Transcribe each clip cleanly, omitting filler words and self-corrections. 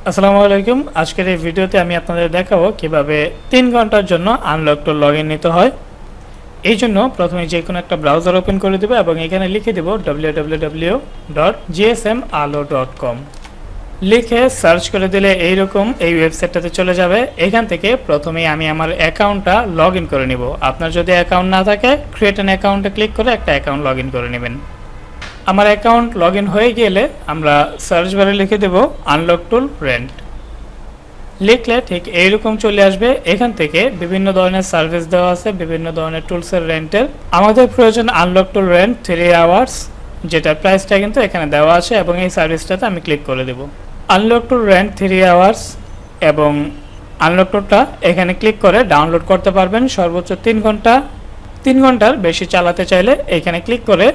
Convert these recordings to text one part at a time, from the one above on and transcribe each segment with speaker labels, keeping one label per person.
Speaker 1: আসসালামু আলাইকুম। আজকের এই ভিডিওতে আমি আপনাদের দেখাবো কিভাবে 3 ঘন্টার জন্য আনলক টু লগইন নিতে হয়। এই জন্য প্রথমে যে কোনো একটা ব্রাউজার ওপেন করে দেব এবং এখানে লিখে দেব www.gsmalo.com। লিখে সার্চ করে দিলে এইরকম এই ওয়েবসাইটটাতে চলে যাবে। এখান থেকে প্রথমেই আমি আমার অ্যাকাউন্টটা লগইন করে নিব। আপনার যদি অ্যাকাউন্ট না থাকে ক্রিয়েট অ্যান অ্যাকাউন্টে ক্লিক করে একটা অ্যাকাউন্ট লগইন করে নেবেন। আমার অ্যাকাউন্ট লগইন হয়ে গেলে আমরা সার্চ বারে লিখে দেব আনলক টুল রেন্ট। লিখলে ঠিক এইরকম চলে আসবে। এখান থেকে বিভিন্ন ধরনের সার্ভিস দেওয়া আছে, বিভিন্ন ধরনের টুলসের রেন্টের। আমাদের প্রয়োজন আনলক টুল রেন্ট 3 আওয়ার্স, যেটার প্রাইসটা কিন্তু এখানে দেওয়া আছে এবং এই সার্ভিসটাতে আমি ক্লিক করে দেব। আনলক টুল রেন্ট 3 আওয়ার্স এবং আনলক টুলটা এখানে ক্লিক করে ডাউনলোড করতে পারবেন সর্বোচ্চ 3 ঘন্টা। 3 ঘন্টার বেশি চালাতে চাইলে এখানে ক্লিক করে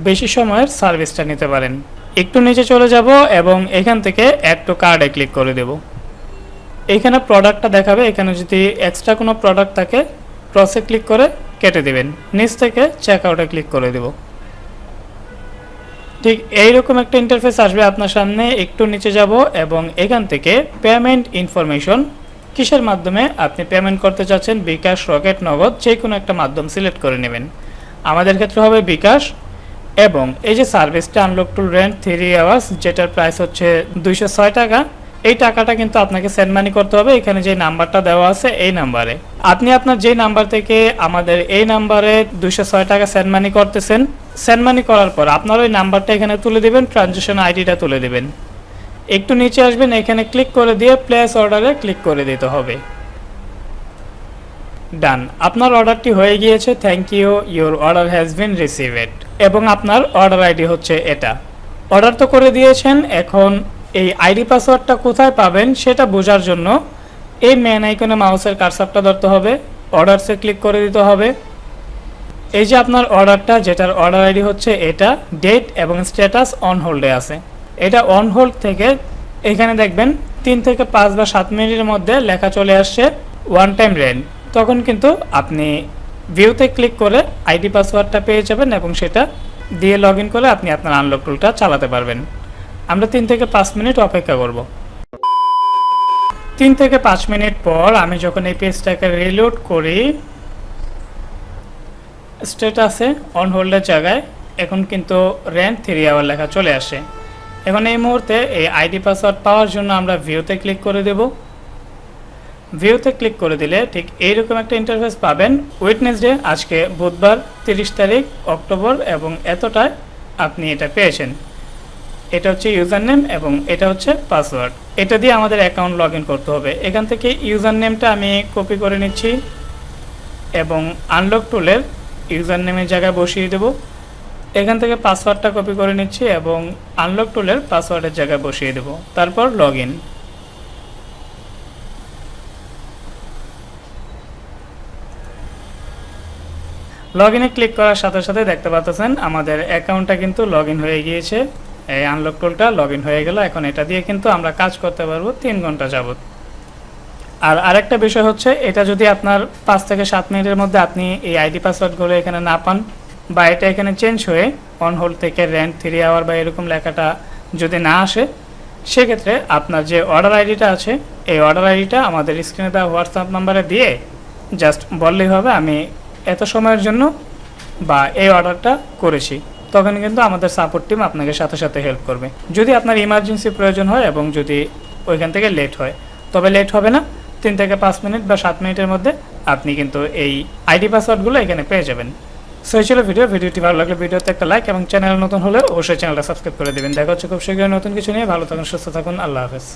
Speaker 1: বেশি সময়ের সার্ভিসটা নিতে পারেন। একটু নিচে চলে যাব এবং এখান থেকে অ্যাড টু কার্ডে ক্লিক করে দেব। এইখানে প্রোডাক্টটা দেখাবে। এখানে যদি এক্সট্রা কোনো প্রোডাক্ট থাকে ক্রসে ক্লিক করে কেটে দেবেন। নিচ থেকে চেক আউটে ক্লিক করে দেব। ঠিক এইরকম একটা ইন্টারফেস আসবে আপনার সামনে। একটু নিচে যাব এবং এখান থেকে পেমেন্ট ইনফরমেশন, কিসের মাধ্যমে আপনি পেমেন্ট করতে চাচ্ছেন, বিকাশ, রকেট, নগদ, যে কোনো একটা মাধ্যম সিলেক্ট করে নেবেন। আমাদের ক্ষেত্রে হবে বিকাশ। এবং এই যে সার্ভিসটা আনলক টুল রেন্ট 3 আওয়ার্স, যেটার প্রাইস হচ্ছে 206 টাকা, এই টাকাটা কিন্তু আপনাকে সেন্ড মানি করতে হবে এখানে যে নাম্বারটা দেওয়া আছে এই নাম্বারে। আপনি আপনার যে নাম্বার থেকে আমাদের এই নাম্বারে 206 টাকা সেন্ড মানি করতেছেন, সেন্ড মানি করার পর আপনার ওই নাম্বারটা এখানে তুলে দিবেন, ট্রানজ্যাকশন আইডিটা তুলে দিবেন। একটু নিচে আসবেন, এখানে ক্লিক করে দিয়ে প্লেস অর্ডারে ক্লিক করে দিতে হবে। ডান, আপনার অর্ডারটি হয়ে গিয়েছে। Thank you, your order has been received. এবং আপনার অর্ডার আইডি হচ্ছে এটা। অর্ডার তো করে দিয়েছেন, এখন এই আইডি পাসওয়ার্ডটা কোথায় পাবেন সেটা বোঝার জন্য এই মেন আইকনে মাউসের কার্সারটা ধরতে হবে, অর্ডারসে ক্লিক করে দিতে হবে। এই যে আপনার অর্ডারটা, যেটার অর্ডার আইডি হচ্ছে এটা, ডেট এবং স্ট্যাটাস অন হোল্ডে আছে। এটা অন হোল্ড থেকে এখানে দেখবেন 3 থেকে 5 বা 7 মিনিটের মধ্যে লেখা চলে আসছে ওয়ান টাইম রেন্ট। তখন কিন্তু আপনি ভিউতে ক্লিক করে আইডি পাসওয়ার্ডটা পেয়ে যাবেন এবং সেটা দিয়ে লগ ইন করে আপনি আপনার আনলক টুলটা চালাতে পারবেন। আমরা 3 থেকে 5 মিনিট অপেক্ষা করব। 3 থেকে 5 মিনিট পর আমি যখন এই পেজটাকে রিলোড করি, স্ট্যাটাসে অন হোল্ডের জায়গায় এখন কিন্তু রেন্ট 3 আওয়ার লেখা চলে আসে। এখন এই মুহূর্তে এই আইডি পাসওয়ার্ড পাওয়ার জন্য আমরা ভিউতে ক্লিক করে দেব। ভিউতে ক্লিক করে দিলে ঠিক এইরকম একটা ইন্টারফেস পাবেন। ওয়েডনেসডে, আজকে বুধবার 30 তারিখ অক্টোবর, এবং এতটায় আপনি এটা পেয়েছেন। এটা হচ্ছে ইউজার নেম এবং এটা হচ্ছে পাসওয়ার্ড। এটা দিয়ে আমাদের অ্যাকাউন্ট লগ ইন করতে হবে। এখান থেকে ইউজার নেমটা আমি কপি করে নিচ্ছি এবং আনলক টুলের ইউজার নেমের জায়গায় বসিয়ে দেব। এখান থেকে পাসওয়ার্ডটা কপি করে নিচ্ছি এবং আনলক টুলের পাসওয়ার্ডের জায়গায় বসিয়ে দেব। তারপর লগ ইন। লগ ইনে ক্লিক করার সাথে সাথে দেখতে পাচ্ছেন আমাদের অ্যাকাউন্টটা কিন্তু লগ ইন হয়ে গিয়েছে। এই আনলক টুলটা লগ ইন হয়ে গেল। এখন এটা দিয়ে কিন্তু আমরা কাজ করতে পারবো 3 ঘন্টা যাবত। আর আরেকটা বিষয় হচ্ছে, এটা যদি আপনার 5 থেকে 7 মিনিটের মধ্যে আপনি এই আইডি পাসওয়ার্ডগুলো এখানে না পান, বা এটা এখানে চেঞ্জ হয়ে অন হোল্ড থেকে রেন্ট 3 আওয়ার বা এরকম লেখাটা যদি না আসে, সেক্ষেত্রে আপনার যে অর্ডার আইডিটা আছে এই অর্ডার আইডিটা আমাদের স্ক্রিনে দেওয়া হোয়াটসঅ্যাপ নাম্বারে দিয়ে জাস্ট বললেই হবে আমি এত সময়ের জন্য বা এই অর্ডারটা করেছি। তখন কিন্তু আমাদের সাপোর্ট টিম আপনাকে সাথে সাথে হেল্প করবে। যদি আপনার ইমার্জেন্সি প্রয়োজন হয় এবং যদি ওইখান থেকে লেট হয়, তবে লেট হবে না। 3 থেকে 5 মিনিট বা 7 মিনিটের মধ্যে আপনি কিন্তু এই আইডি পাসওয়ার্ডগুলো এখানে পেয়ে যাবেন। সো এই ছিল ভিডিওটি ভালো লাগলে ভিডিওতে একটা লাইক এবং চ্যানেল নতুন হলে অবশ্যই চ্যানেলটা সাবস্ক্রাইব করে দেবেন। দেখা হচ্ছে খুব শীঘ্রই নতুন কিছু নিয়ে। ভালো থাকুন, সুস্থ থাকুন, আল্লাহ হাফেজ।